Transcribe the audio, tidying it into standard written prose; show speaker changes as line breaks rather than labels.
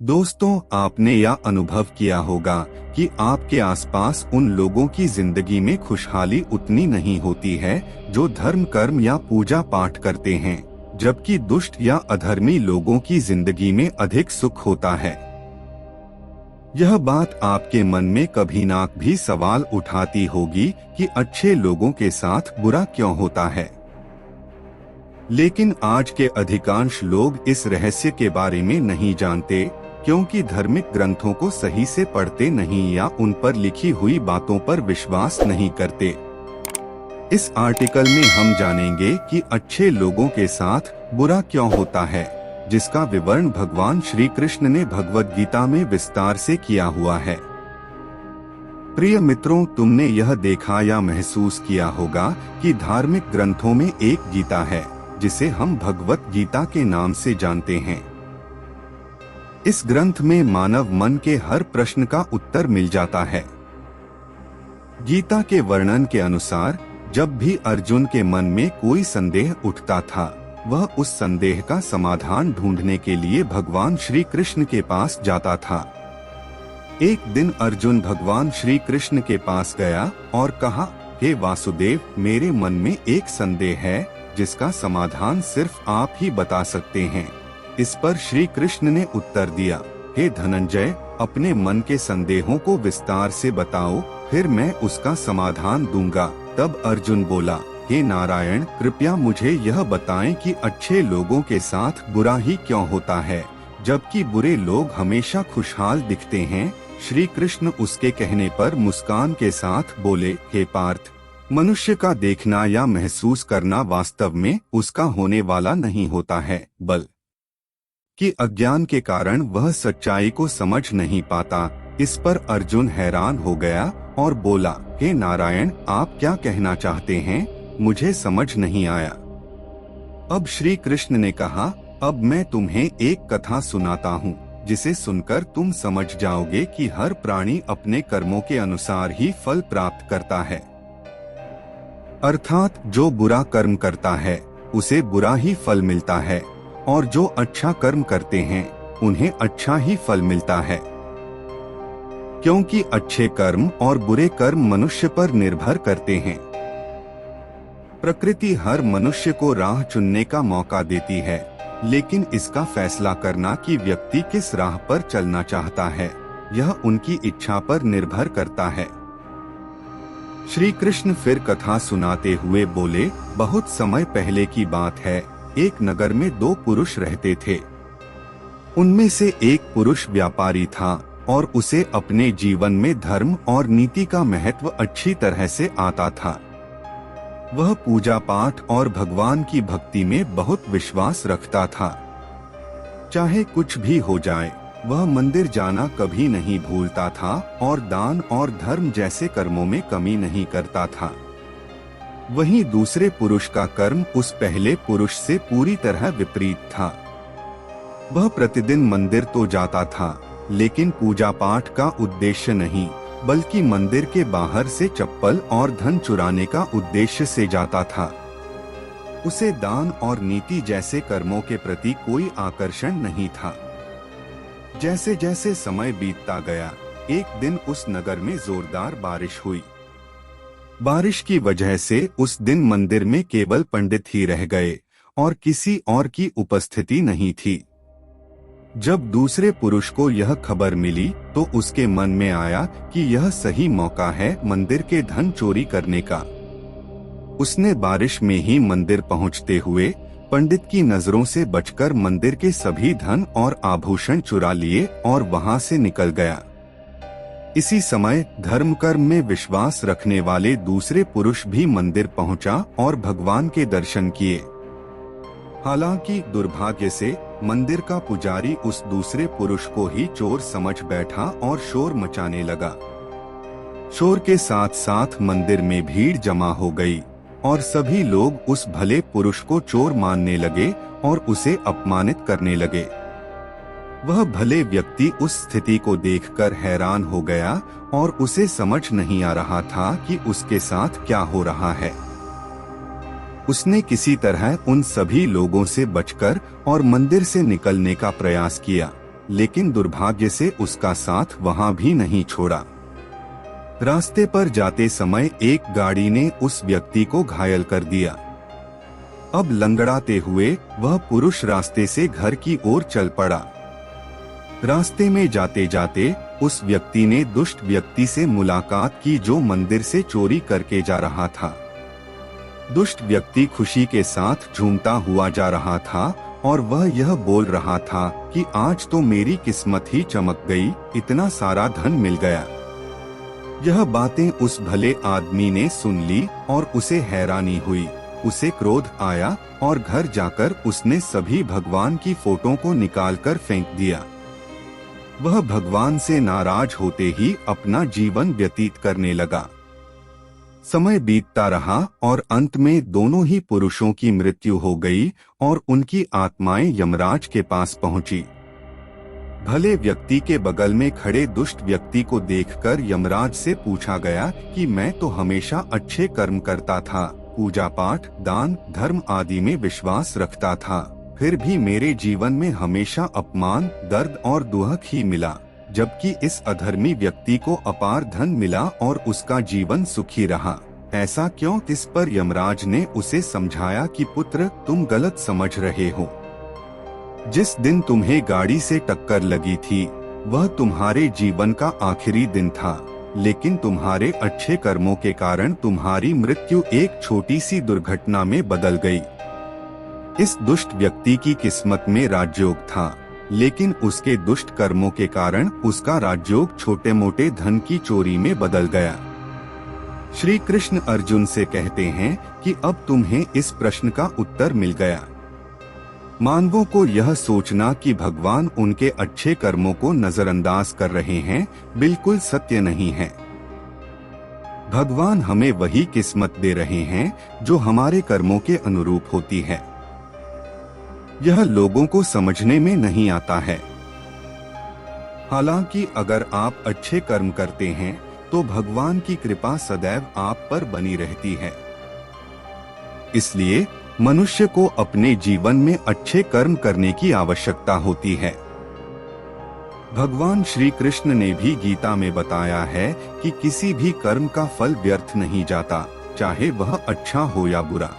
दोस्तों, आपने यह अनुभव किया होगा कि आपके आसपास उन लोगों की जिंदगी में खुशहाली उतनी नहीं होती है जो धर्म कर्म या पूजा पाठ करते हैं, जबकि दुष्ट या अधर्मी लोगों की जिंदगी में अधिक सुख होता है। यह बात आपके मन में कभी ना भी सवाल उठाती होगी कि अच्छे लोगों के साथ बुरा क्यों होता है। लेकिन आज के अधिकांश लोग इस रहस्य के बारे में नहीं जानते, क्योंकि धार्मिक ग्रंथों को सही से पढ़ते नहीं या उन पर लिखी हुई बातों पर विश्वास नहीं करते। इस आर्टिकल में हम जानेंगे कि अच्छे लोगों के साथ बुरा क्यों होता है, जिसका विवरण भगवान श्री कृष्ण ने भगवद गीता में विस्तार से किया हुआ है। प्रिय मित्रों, तुमने यह देखा या महसूस किया होगा कि धार्मिक ग्रंथों में एक गीता है जिसे हम भगवत गीता के नाम से जानते हैं। इस ग्रंथ में मानव मन के हर प्रश्न का उत्तर मिल जाता है। गीता के वर्णन के अनुसार जब भी अर्जुन के मन में कोई संदेह उठता था, वह उस संदेह का समाधान ढूंढने के लिए भगवान श्री कृष्ण के पास जाता था। एक दिन अर्जुन भगवान श्री कृष्ण के पास गया और कहा, हे वासुदेव, मेरे मन में एक संदेह है जिसका समाधान सिर्फ आप ही बता सकते हैं। इस पर श्री कृष्ण ने उत्तर दिया, हे धनंजय, अपने मन के संदेहों को विस्तार से बताओ, फिर मैं उसका समाधान दूंगा। तब अर्जुन बोला, हे नारायण, कृपया मुझे यह बताएं कि अच्छे लोगों के साथ बुरा ही क्यों होता है, जबकि बुरे लोग हमेशा खुशहाल दिखते हैं। श्री कृष्ण उसके कहने पर मुस्कान के साथ बोले, हे पार्थ, मनुष्य का देखना या महसूस करना वास्तव में उसका होने वाला नहीं होता है, बल्कि अज्ञान के कारण वह सच्चाई को समझ नहीं पाता। इस पर अर्जुन हैरान हो गया और बोला, हे नारायण, आप क्या कहना चाहते हैं, मुझे समझ नहीं आया। अब श्री कृष्ण ने कहा, अब मैं तुम्हें एक कथा सुनाता हूँ, जिसे सुनकर तुम समझ जाओगे कि हर प्राणी अपने कर्मों के अनुसार ही फल प्राप्त करता है। अर्थात जो बुरा कर्म करता है उसे बुरा ही फल मिलता है, और जो अच्छा कर्म करते हैं उन्हें अच्छा ही फल मिलता है। क्योंकि अच्छे कर्म और बुरे कर्म मनुष्य पर निर्भर करते हैं। प्रकृति हर मनुष्य को राह चुनने का मौका देती है, लेकिन इसका फैसला करना कि व्यक्ति किस राह पर चलना चाहता है, यह उनकी इच्छा पर निर्भर करता है। श्री कृष्ण फिर कथा सुनाते हुए बोले, बहुत समय पहले की बात है, एक नगर में दो पुरुष रहते थे। उनमें से एक पुरुष व्यापारी था और उसे अपने जीवन में धर्म और नीति का महत्व अच्छी तरह से आता था। वह पूजा पाठ और भगवान की भक्ति में बहुत विश्वास रखता था। चाहे कुछ भी हो जाए, वह मंदिर जाना कभी नहीं भूलता था और दान और धर्म जैसे कर्मों में कमी नहीं करता था। वहीं दूसरे पुरुष का कर्म उस पहले पुरुष से पूरी तरह विपरीत था। वह प्रतिदिन मंदिर तो जाता था, लेकिन पूजा पाठ का उद्देश्य नहीं, बल्कि मंदिर के बाहर से चप्पल और धन चुराने का उद्देश्य से जाता था। उसे दान और नीति जैसे कर्मों के प्रति कोई आकर्षण नहीं था। जैसे जैसे समय बीतता गया, एक दिन उस नगर में जोरदार बारिश हुई। बारिश की वजह से उस दिन मंदिर में केवल पंडित ही रह गए और किसी और की उपस्थिति नहीं थी। जब दूसरे पुरुष को यह खबर मिली तो उसके मन में आया कि यह सही मौका है मंदिर के धन चोरी करने का। उसने बारिश में ही मंदिर पहुंचते हुए पंडित की नजरों से बचकर मंदिर के सभी धन और आभूषण चुरा लिए और वहां से निकल गया। इसी समय धर्म कर्म में विश्वास रखने वाले दूसरे पुरुष भी मंदिर पहुंचा और भगवान के दर्शन किए। हालांकि दुर्भाग्य से मंदिर का पुजारी उस दूसरे पुरुष को ही चोर समझ बैठा और शोर मचाने लगा। शोर के साथ साथ मंदिर में भीड़ जमा हो गई और सभी लोग उस भले पुरुष को चोर मानने लगे और उसे अपमानित करने लगे। वह भले व्यक्ति उस स्थिति को देखकर हैरान हो गया और उसे समझ नहीं आ रहा था कि उसके साथ क्या हो रहा है। उसने किसी तरह उन सभी लोगों से बचकर और मंदिर से निकलने का प्रयास किया, लेकिन दुर्भाग्य से उसका साथ वहां भी नहीं छोड़ा। रास्ते पर जाते समय एक गाड़ी ने उस व्यक्ति को घायल कर दिया। अब लंगड़ाते हुए वह पुरुष रास्ते से घर की ओर चल पड़ा। रास्ते में जाते जाते उस व्यक्ति ने दुष्ट व्यक्ति से मुलाकात की जो मंदिर से चोरी करके जा रहा था। दुष्ट व्यक्ति खुशी के साथ झूमता हुआ जा रहा था और वह यह बोल रहा था कि आज तो मेरी किस्मत ही चमक गई, इतना सारा धन मिल गया। यह बातें उस भले आदमी ने सुन ली और उसे हैरानी हुई। उसे क्रोध आया और घर जाकर उसने सभी भगवान की फोटो को निकालकर फेंक दिया। वह भगवान से नाराज होते ही अपना जीवन व्यतीत करने लगा। समय बीतता रहा और अंत में दोनों ही पुरुषों की मृत्यु हो गई और उनकी आत्माएं यमराज के पास पहुंची। भले व्यक्ति के बगल में खड़े दुष्ट व्यक्ति को देखकर यमराज से पूछा गया कि मैं तो हमेशा अच्छे कर्म करता था, पूजा पाठ, दान, धर्म आदि में विश्वास रखता था, फिर भी मेरे जीवन में हमेशा अपमान, दर्द और दुख ही मिला, जबकि इस अधर्मी व्यक्ति को अपार धन मिला और उसका जीवन सुखी रहा। ऐसा क्यों? इस पर यमराज ने उसे समझाया कि पुत्र, तुम गलत समझ रहे हो। जिस दिन तुम्हें गाड़ी से टक्कर लगी थी वह तुम्हारे जीवन का आखिरी दिन था, लेकिन तुम्हारे अच्छे कर्मों के कारण तुम्हारी मृत्यु एक छोटी सी दुर्घटना में बदल गई। इस दुष्ट व्यक्ति की किस्मत में राजयोग था, लेकिन उसके दुष्ट कर्मों के कारण उसका राजयोग छोटे मोटे धन की चोरी में बदल गया। श्री कृष्ण अर्जुन से कहते हैं कि अब तुम्हें इस प्रश्न का उत्तर मिल गया। मानवों को यह सोचना कि भगवान उनके अच्छे कर्मों को नजरअंदाज कर रहे हैं, बिल्कुल सत्य नहीं है। भगवान हमें वही किस्मत दे रहे हैं जो हमारे कर्मों के अनुरूप होती है। यह लोगों को समझने में नहीं आता है। हालांकि अगर आप अच्छे कर्म करते हैं तो भगवान की कृपा सदैव आप पर बनी रहती है। इसलिए मनुष्य को अपने जीवन में अच्छे कर्म करने की आवश्यकता होती है। भगवान श्री कृष्ण ने भी गीता में बताया है कि किसी भी कर्म का फल व्यर्थ नहीं जाता, चाहे वह अच्छा हो या बुरा।